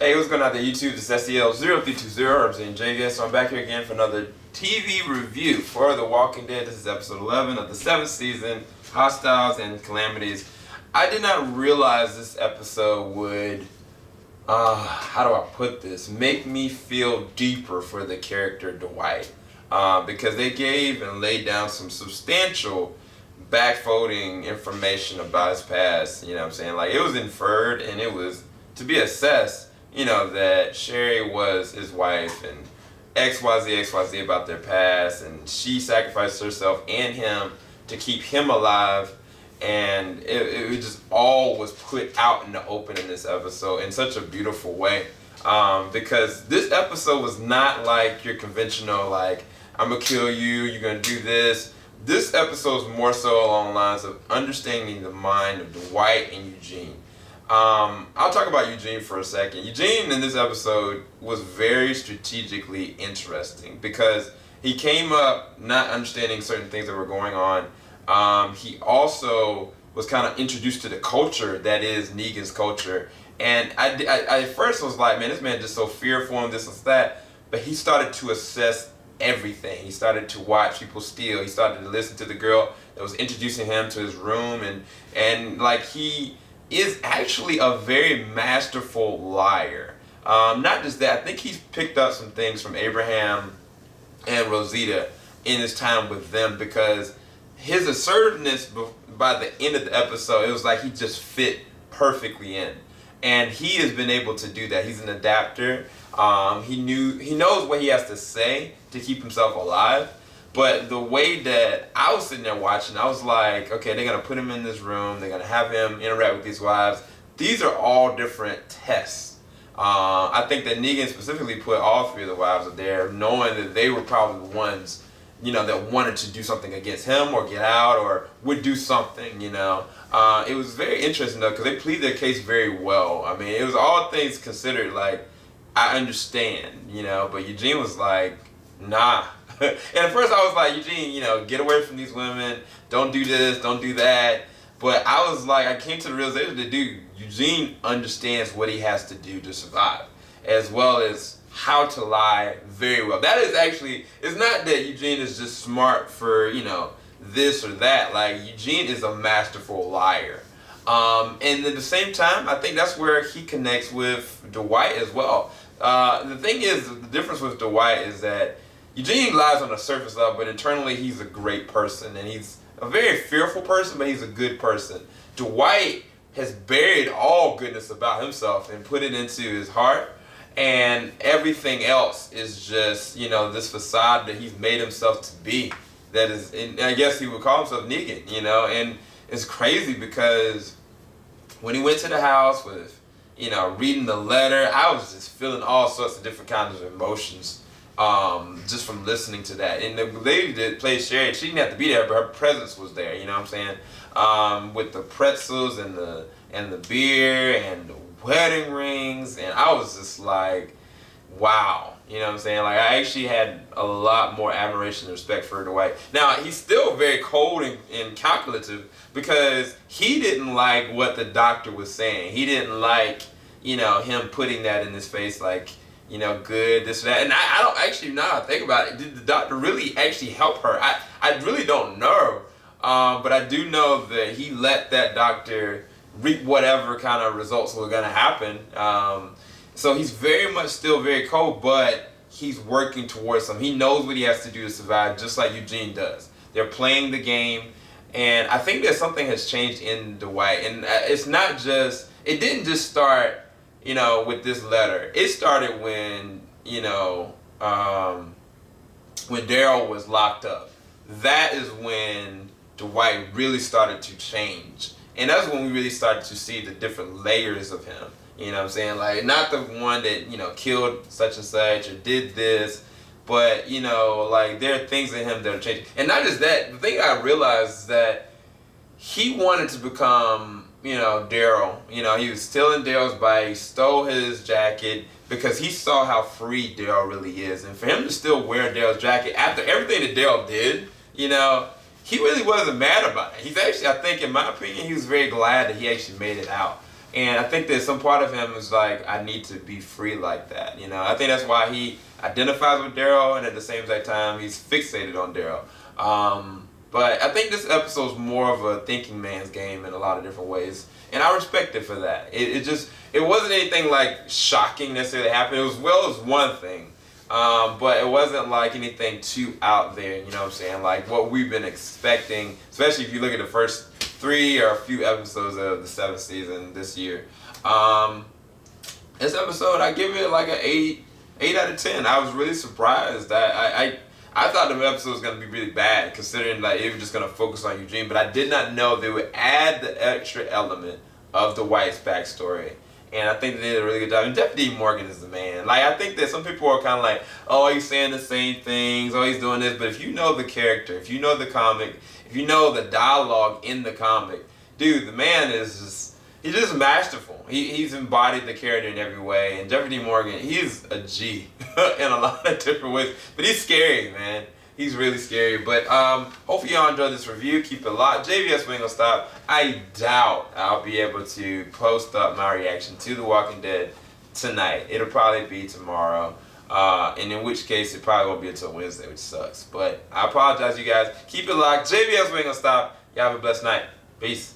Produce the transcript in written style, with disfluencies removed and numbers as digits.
Hey, what's going on there, YouTube? This is SEL0320, representing JGS. So I'm back here again for another TV review for The Walking Dead. This is episode 11 of the 7th season, Hostiles and Calamities. I did not realize this episode would, how do I put this, make me feel deeper for the character Dwight. Because they gave and laid down some substantial backfolding information about his past, you know what I'm saying? Like, it was inferred and it was to be assessed, you know, that Sherry was his wife and XYZ about their past, and she sacrificed herself and him to keep him alive, and it just all was put out in the open in this episode in such a beautiful way, because this episode was not like your conventional, like, I'm gonna kill you, you're gonna do this. This episode is more so along the lines of understanding the mind of Dwight and Eugene. I'll talk about Eugene for a second. Eugene in this episode was very strategically interesting because he came up not understanding certain things that were going on. He also was kind of introduced to the culture that is Negan's culture. And I at first was like, man, this man is just so fearful and this and that. But he started to assess everything. He started to watch people steal. He started to listen to the girl that was introducing him to his room. And like, he is actually a very masterful liar. Not just that, I think he's picked up some things from Abraham and Rosita in his time with them, because his assertiveness by the end of the episode, it was like he just fit perfectly in. And he has been able to do that. He's an adapter. He knows what he has to say to keep himself alive. But the way that I was sitting there watching, I was like, okay, they're going to put him in this room. They're going to have him interact with these wives. These are all different tests. I think that Negan specifically put all three of the wives there, knowing that they were probably the ones, you know, that wanted to do something against him or get out or would do something, you know. It was very interesting, though, because they pleaded their case very well. I mean, it was all things considered, like, I understand, you know, but Eugene was like, nah. And at first I was like, Eugene, you know, get away from these women. Don't do this, don't do that. But I was like, I came to the realization that, dude, Eugene understands what he has to do to survive, as well as how to lie very well. That is actually, it's not that Eugene is just smart for, you know, this or that. Like, Eugene is a masterful liar. And at the same time, I think that's where he connects with Dwight as well. The thing is, the difference with Dwight is that Eugene lies on the surface level, but internally he's a great person, and he's a very fearful person, but he's a good person. Dwight has buried all goodness about himself and put it into his heart, and everything else is just, you know, this facade that he's made himself to be. That is, and I guess he would call himself Negan, you know, and it's crazy because when he went to the house with, you know, reading the letter, I was just feeling all sorts of different kinds of emotions. Just from listening to that. And the lady that played Sherry, she didn't have to be there, but her presence was there, you know what I'm saying? With the pretzels and the beer and the wedding rings, and I was just like, wow, you know what I'm saying? Like, I actually had a lot more admiration and respect for Dwight. Now, he's still very cold and calculative, because he didn't like what the doctor was saying. He didn't like, you know, him putting that in his face, like, you know, good, this or that. And I don't actually, now I think about it, did the doctor really actually help her? I really don't know. But I do know that he let that doctor reap whatever kind of results were going to happen. So he's very much still very cold, but he's working towards something. He knows what he has to do to survive, just like Eugene does. They're playing the game. And I think that something has changed in Dwight. And it's not just, it didn't just start, you know, with this letter. It started when, you know, when Daryl was locked up. That is when Dwight really started to change. And that's when we really started to see the different layers of him. You know what I'm saying? Like, not the one that, you know, killed such and such or did this, but, you know, like, there are things in him that are changing. And not just that, the thing I realized is that he wanted to become, you know, Daryl. You know, he was stealing Daryl's bike, he stole his jacket because he saw how free Daryl really is. And for him to still wear Daryl's jacket after everything that Daryl did, you know, he really wasn't mad about it. He's actually, I think, in my opinion, he was very glad that he actually made it out. And I think that some part of him is like, I need to be free like that. You know, I think that's why he identifies with Daryl, and at the same time, he's fixated on Daryl. But I think this episode is more of a thinking man's game in a lot of different ways, and I respect it for that. It wasn't anything like shocking necessarily happened. It was one thing, but it wasn't like anything too out there. You know what I'm saying? Like what we've been expecting, especially if you look at the first 3 or a few episodes of the 7th season this year. This episode, I give it like an 8 out of 10. I was really surprised that I thought the episode was going to be really bad, considering like it was just going to focus on Eugene, but I did not know they would add the extra element of the White's backstory. And I think they did a really good job. And Deputy Morgan is the man. Like, I think that some people are kind of like, oh, he's saying the same things, oh, he's doing this. But if you know the character, if you know the comic, if you know the dialogue in the comic, dude, the man is he's just masterful. He's embodied the character in every way. And Deputy Morgan, he's a G in a lot of different ways. But he's scary, man. He's really scary. But hopefully y'all enjoyed this review. Keep it locked. JVS ain't gonna stop. I doubt I'll be able to post up my reaction to The Walking Dead tonight. It'll probably be tomorrow. And in which case, it probably won't be until Wednesday, which sucks. But I apologize, you guys. Keep it locked. JVS ain't gonna stop. Y'all have a blessed night. Peace.